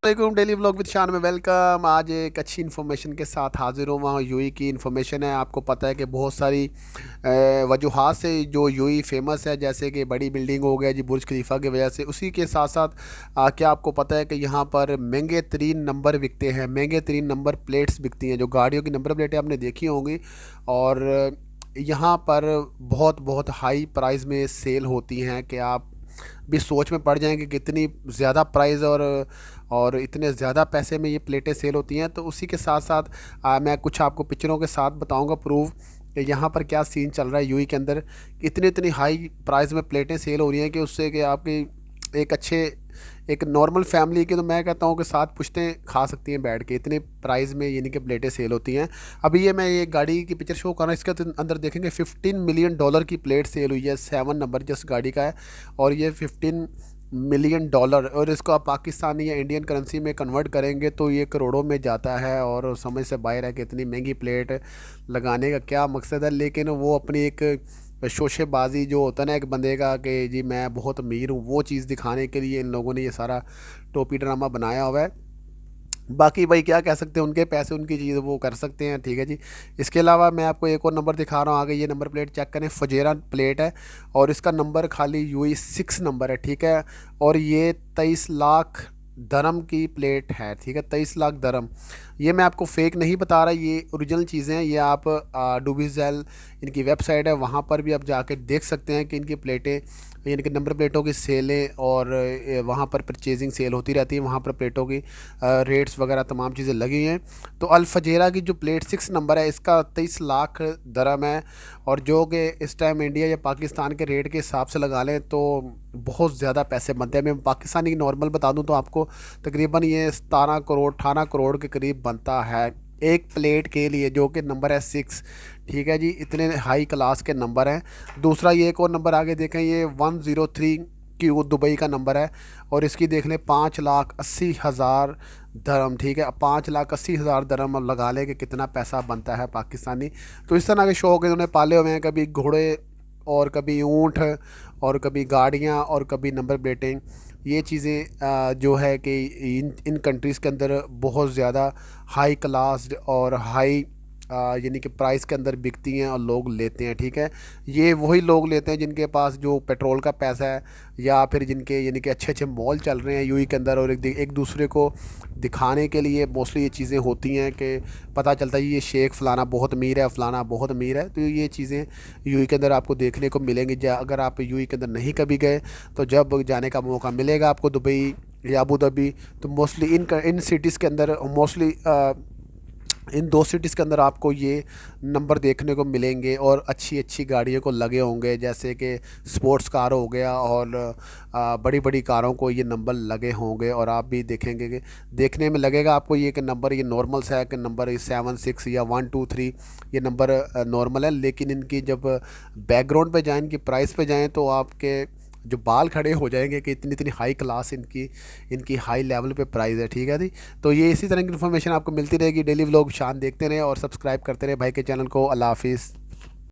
वालेकुम, daily vlog with शान में वेलकम। आज एक अच्छी इन्फॉर्मेशन के साथ हाजिर हूँ। वहाँ यूएई की इन्फॉर्मेशन है। आपको पता है कि बहुत सारी वजूहात से जो यूएई फेमस है, जैसे कि बड़ी बिल्डिंग हो गया जी, बुर्ज खलीफा की वजह से। उसी के साथ साथ क्या आपको पता है कि यहाँ पर महंगे तरीन नंबर बिकते हैं, महंगे तरीन नंबर प्लेट्स बिकती हैं। जो गाड़ियों की नंबर प्लेटें आपने देखी होंगी, और यहाँ पर बहुत बहुत हाई प्राइस में सेल होती हैं कि आप भी सोच में पड़ जाएंगे कि कितनी ज़्यादा प्राइस और इतने ज़्यादा पैसे में ये प्लेटें सेल होती हैं। तो उसी के साथ साथ मैं कुछ आपको पिक्चरों के साथ बताऊंगा प्रूफ कि यहाँ पर क्या सीन चल रहा है यूएई के अंदर। इतनी इतनी हाई प्राइस में प्लेटें सेल हो रही हैं कि उससे कि आपकी एक अच्छे एक नॉर्मल फैमिली की, तो मैं कहता हूँ कि 7 पुश्तें खा सकती हैं बैठ के, इतने प्राइस में यानी कि प्लेटें सेल होती हैं। अभी ये मैं ये गाड़ी की पिक्चर शो कर रहा हूँ, इसके अंदर देखेंगे $15 मिलियन की प्लेट सेल हुई है। 7 नंबर जिस गाड़ी का है, और ये $15 मिलियन, और इसको आप पाकिस्तानी या इंडियन करेंसी में कन्वर्ट करेंगे तो ये करोड़ों में जाता है। और समझ से बाहर है कि इतनी महंगी प्लेट लगाने का क्या मकसद है। लेकिन वो अपनी एक शोशेबाजी जो होता है ना एक बंदे का, कि जी मैं बहुत अमीर हूँ, वो चीज़ दिखाने के लिए इन लोगों ने ये सारा टोपी ड्रामा बनाया हुआ है। बाकी भाई क्या कह सकते हैं, उनके पैसे उनकी चीज़, वो कर सकते हैं, ठीक है जी। इसके अलावा मैं आपको एक और नंबर दिखा रहा हूँ आगे। ये नंबर प्लेट चेक करें, फजेरा प्लेट है, और इसका नंबर खाली UAE 6 नंबर है, ठीक है। और ये 23 लाख दरम की प्लेट है, ठीक है, 23 लाख दरम। ये मैं आपको फेक नहीं बता रहा, ये ओरिजिनल चीज़ें हैं। ये आप डूबीजेल इनकी वेबसाइट है, वहाँ पर भी आप जाके देख सकते हैं कि इनकी प्लेटें यानी कि नंबर प्लेटों की सेलें, और वहाँ पर परचेजिंग सेल होती रहती है। वहाँ पर प्लेटों की रेट्स वगैरह तमाम चीज़ें लगी हैं। तो अल फजेरा की जो प्लेट 6 नंबर है, इसका 23 लाख दरम है। और जो कि इस टाइम इंडिया या पाकिस्तान के रेट के हिसाब से लगा लें तो बहुत ज़्यादा पैसे बनते हैं। मैं पाकिस्तानी की नॉर्मल बता दूं तो आपको तकरीबन ये 17 करोड़ 18 करोड़ के करीब बनता है एक प्लेट के लिए, जो कि नंबर है 6, ठीक है जी। इतने हाई क्लास के नंबर हैं। दूसरा ये एक और नंबर आगे देखें, ये 103 की वो दुबई का नंबर है, और इसकी देख लें 5,80,000 दरम, ठीक है। 5,80,000 दरम, अब लगा लें कि कितना पैसा बनता है पाकिस्तानी। तो इस तरह के शौक इन्होंने पाले हुए हैं, कभी घोड़े और कभी ऊँट और कभी गाड़ियाँ और कभी नंबर प्लेटें। ये चीज़ें जो है कि इन इन कंट्रीज़ के अंदर बहुत ज़्यादा हाई क्लास और हाई यानी कि प्राइस के अंदर बिकती हैं और लोग लेते हैं, ठीक है। ये वही लोग लेते हैं जिनके पास जो पेट्रोल का पैसा है, या फिर जिनके यानी कि अच्छे अच्छे मॉल चल रहे हैं यूएई के अंदर, और एक दूसरे को दिखाने के लिए मोस्टली ये चीज़ें होती हैं कि पता चलता है ये शेख फ़लाना बहुत अमीर है, फ़लाना बहुत अमीर है। तो ये चीज़ें यूएई के अंदर आपको देखने को मिलेंगी। अगर आप यूएई के अंदर नहीं कभी गए तो जब जाने का मौका मिलेगा आपको दुबई या अबू धाबी, तो मोस्टली इन सिटीज़ के अंदर, मोस्टली इन 2 सिटीज़ के अंदर आपको ये नंबर देखने को मिलेंगे। और अच्छी अच्छी गाड़ियों को लगे होंगे, जैसे कि स्पोर्ट्स कार हो गया, और बड़ी बड़ी कारों को ये नंबर लगे होंगे। और आप भी देखेंगे कि देखने में लगेगा आपको ये कि नंबर ये नॉर्मल सा है, कि नंबर 7 6 या 1 2 3 ये नंबर नॉर्मल है। लेकिन इनकी जब बैकग्राउंड पे जाएँ, इनकी प्राइस पे जाएँ, तो आपके जो बाल खड़े हो जाएंगे कि इतनी इतनी हाई क्लास इनकी इनकी हाई लेवल पे प्राइस है, ठीक है जी। तो ये इसी तरह की इन्फॉर्मेशन आपको मिलती रहेगी। डेली व्लॉग शान देखते रहें और सब्सक्राइब करते रहें भाई के चैनल को। अल्लाह हाफिज़।